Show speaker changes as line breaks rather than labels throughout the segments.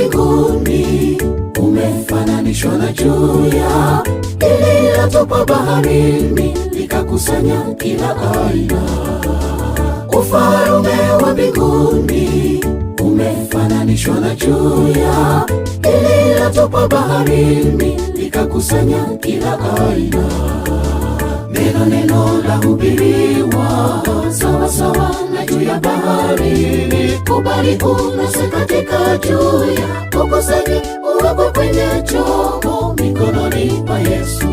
mbinguni umefananishwa na juya lililotupwa baharini likakusanya kila aina. Ufalme wa mbinguni umefananishwa na juya lililotupwa baharini likakusanya kila aina. Neno lahubiriwa sawa sawa na juu ya bahari. Kubali unase katika juya, ukusanye uwekwe kwenye chombo mikononi pa Yesu.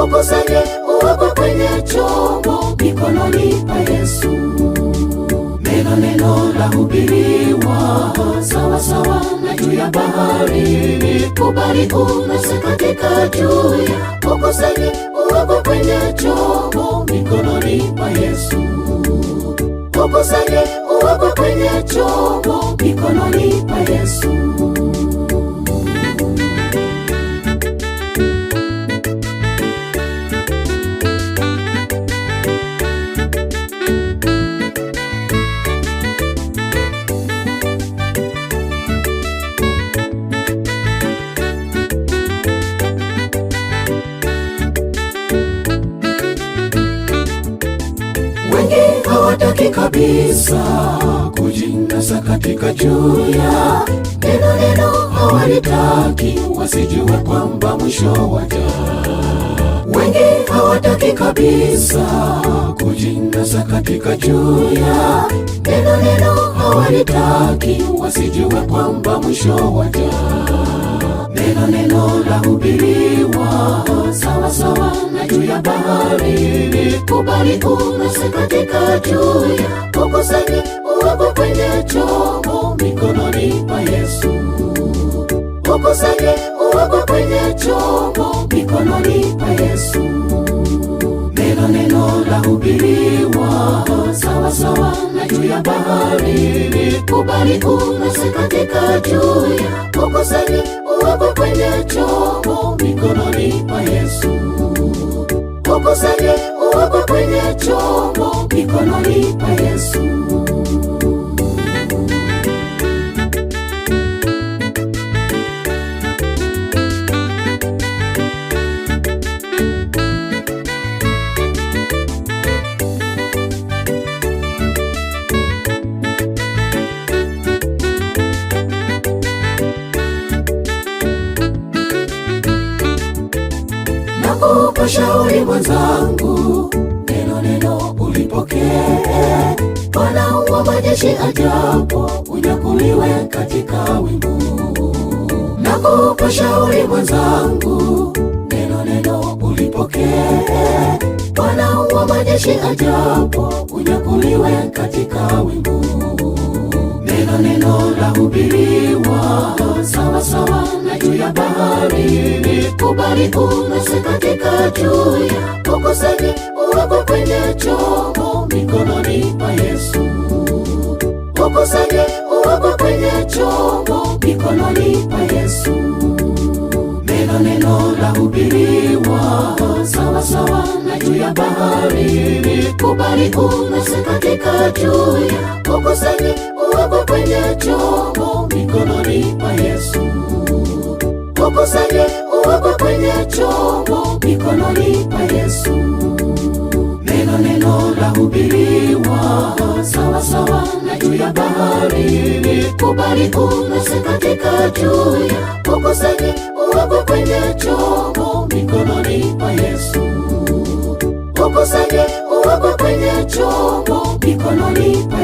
Ukusanye uwekwe kwenye chombo mikononi pa Yesu. Neno lahubiriwa sawa sawa na juu ya bahari. Kubali unase katika juya, ukusanye uwekwe kwenye chombo mikononi pa Yesu. Ukusanye uwekwe kwenye chombo mikononi pa Yesu. Wengi hawataki kabisa kujinasa katika juya. Neno hawalitaki, wasijue kwamba mwisho waja. Wengi hawataki kabisa kujinasa katika juya. Neno hawalitaki, wasijue kwamba mwisho waja. Neno lahubiriwa sawa sawa na juu ya bahari. Kubali unase katika juya, ukusanye uwekwe kwenye chombo mikononi pa Yesu. Ukusanye uwekwe kwenye chombo mikononi pa Yesu. Neno lahubiriwa sawa sawa na juu ya bahari. Kubali unase katika juya, ukusanye uwekwe kwenye chombo mikononi pa Yesu. Ukusanye uwekwe kwenye chombo mikononi pa Yesu. Nakupa shauri mwenzangu, neno ulipokee. Bwana wa majeshi ajapo, unyakuliwe katika wingu. Nakupa shauri mwenzangu, neno ulipokee. Bwana wa majeshi ajapo, unyakuliwe katika wingu. Neno lahubiriwa sawa sawa na juu ya bahari. Kubali unase katika juya, ukusanye uwekwe kwenye chombo mikononi pa Yesu. Ukusanye uwekwe kwenye chombo mikononi pa Yesu. Neno lahubiriwa sawa sawa na juu ya bahari. Kubali unase katika juya, ukusanye uwekwe kwenye chombo mikononi pa Yesu. Ukusanye uwekwe kwenye chombo mikononi pa Yesu. Neno lahubiriwa sawa sawa na juu ya bahari. Kubali unase katika juya, ukusanye uwekwe kwenye chombo mikononi pa Yesu. Ukusanye uwekwe kwenye chombo mikononi pa